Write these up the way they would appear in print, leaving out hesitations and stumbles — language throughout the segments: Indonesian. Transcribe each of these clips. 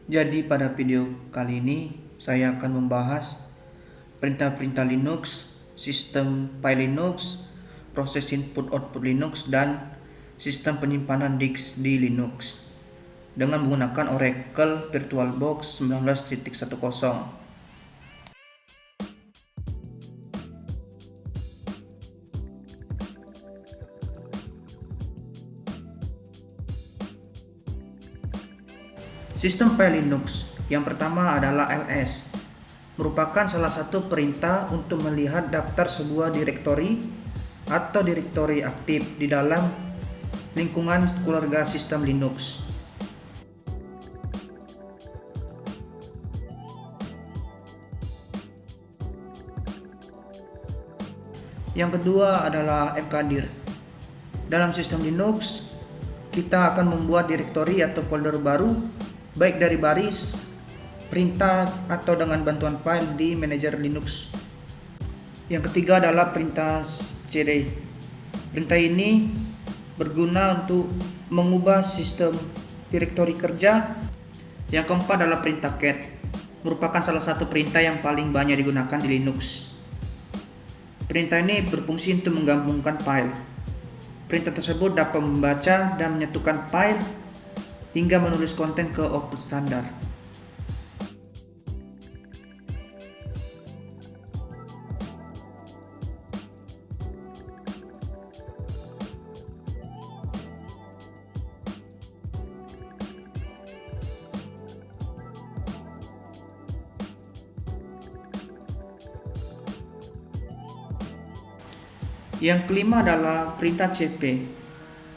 Jadi pada video kali ini saya akan membahas perintah-perintah Linux, sistem file Linux, proses input-output Linux, dan sistem penyimpanan disk di Linux dengan menggunakan Oracle VirtualBox 19.10. Sistem file Linux yang pertama adalah ls, merupakan salah satu perintah untuk melihat daftar sebuah direktori atau direktori aktif di dalam lingkungan keluarga sistem Linux. Yang kedua adalah mkdir. Dalam sistem Linux, kita akan membuat direktori atau folder baru baik dari baris, perintah, atau dengan bantuan file di manajer Linux. Yang ketiga adalah perintah cd. Perintah ini berguna untuk mengubah sistem direktori kerja. Yang keempat adalah perintah cat, merupakan salah satu perintah yang paling banyak digunakan di Linux. Perintah ini berfungsi untuk menggabungkan file. Perintah tersebut dapat membaca dan menyatukan file hingga menulis konten ke output standar. Yang kelima adalah perintah cp.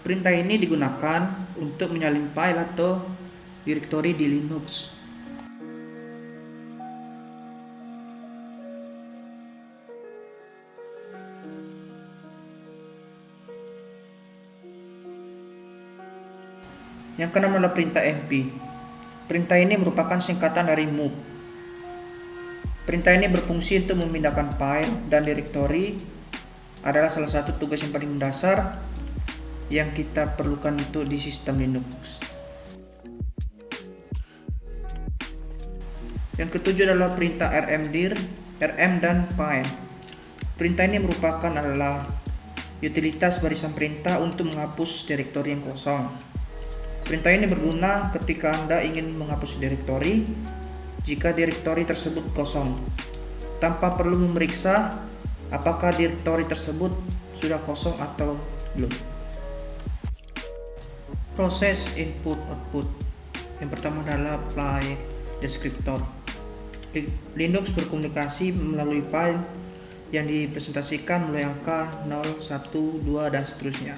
Perintah ini digunakan untuk menyalin file atau direktori di Linux. Yang keenam adalah perintah mp. Perintah ini merupakan singkatan dari move. Perintah ini berfungsi untuk memindahkan file dan direktori, adalah salah satu tugas yang paling mendasar yang kita perlukan untuk di sistem Linux. Yang ketujuh adalah perintah rmdir, rm, dan find. Perintah ini merupakan adalah utilitas barisan perintah untuk menghapus direktori yang kosong. Perintah ini berguna ketika Anda ingin menghapus direktori jika direktori tersebut kosong, tanpa perlu memeriksa apakah direktori tersebut sudah kosong atau belum. Proses input-output. Yang pertama adalah file descriptor. Linux berkomunikasi melalui file yang dipresentasikan melalui angka 0, 1, 2, dan seterusnya.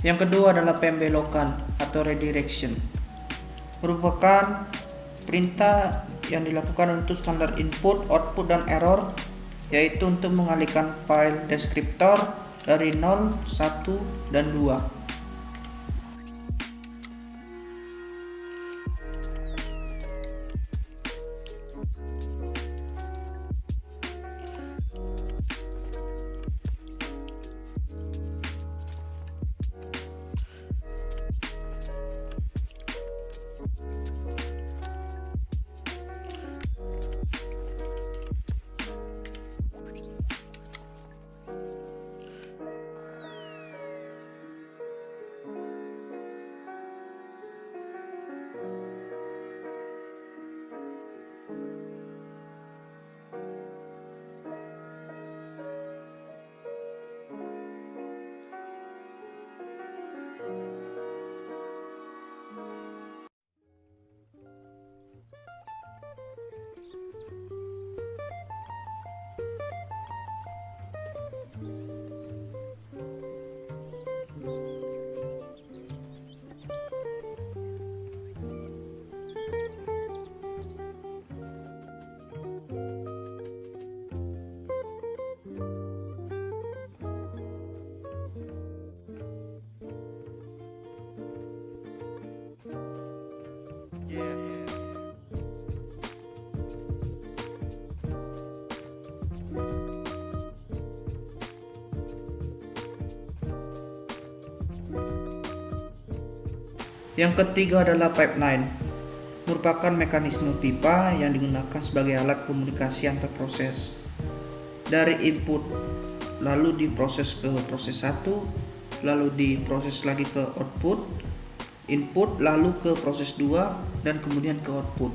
Yang kedua adalah pembelokan atau redirection. Merupakan perintah yang dilakukan untuk standar input, output, dan error, yaitu untuk mengalihkan file deskriptor dari 0, 1, dan 2. Yang ketiga adalah pipeline. merupakan mekanisme pipa yang digunakan sebagai alat komunikasi antar proses. Dari input lalu diproses ke proses 1, lalu diproses lagi ke output, input lalu ke proses 2, dan kemudian ke output.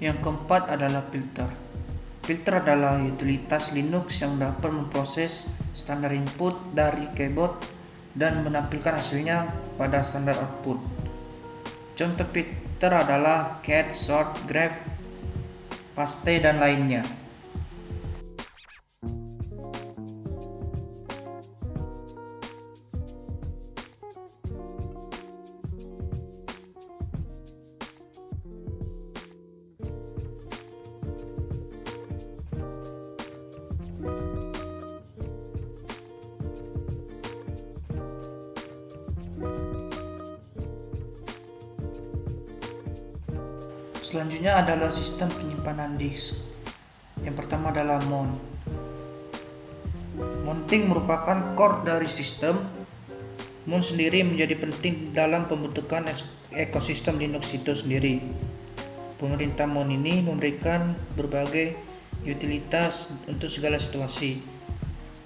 Yang keempat adalah filter. Filter adalah utilitas Linux yang dapat memproses standar input dari keyboard dan menampilkan hasilnya pada standar output. Contoh filter adalah cat, sort, grep, paste, dan lainnya. Selanjutnya adalah sistem penyimpanan disk. Yang pertama adalah mount. Mounting merupakan core dari sistem. Mount sendiri menjadi penting dalam pembentukan ekosistem Linux itu sendiri. Pemerintah mount ini memberikan berbagai utilitas untuk segala situasi.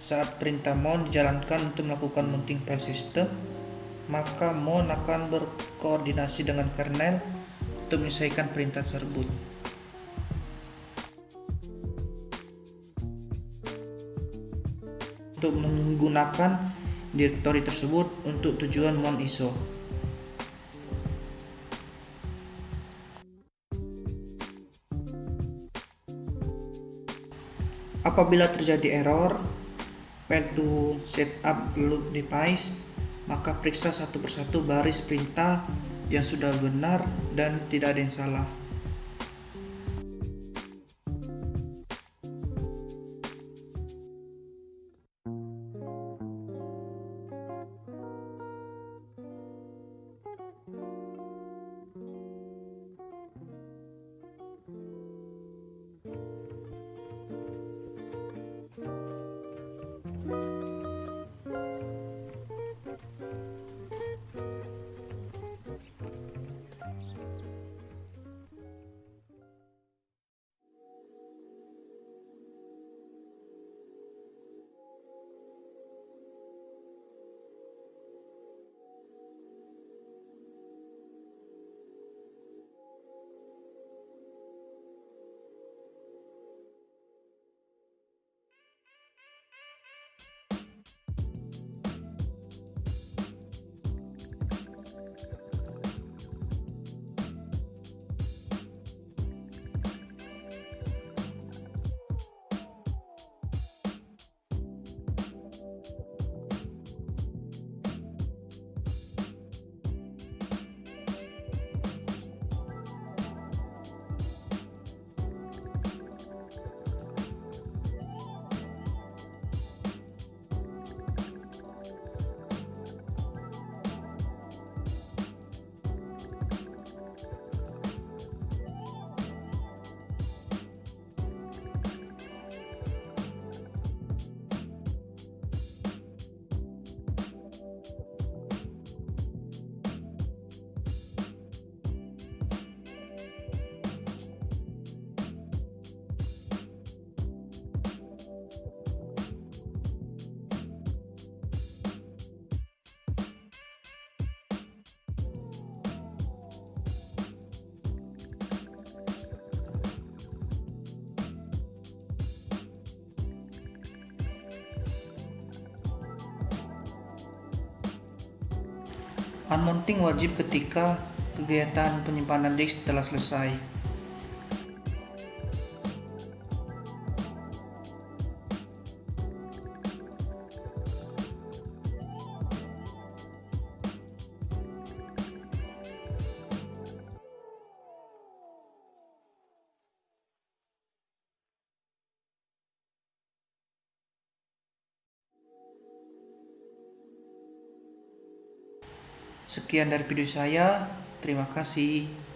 Saat perintah mount dijalankan untuk melakukan mounting file system, maka mount akan berkoordinasi dengan kernel untuk menyelesaikan perintah tersebut. Untuk menggunakan direktori tersebut untuk tujuan mount ISO. Apabila terjadi error, fail to set up loop device, maka periksa satu persatu baris perintah yang sudah benar dan tidak ada yang salah. Unmounting wajib ketika kegiatan penyimpanan disk telah selesai. Sekian dari video saya. Terima kasih.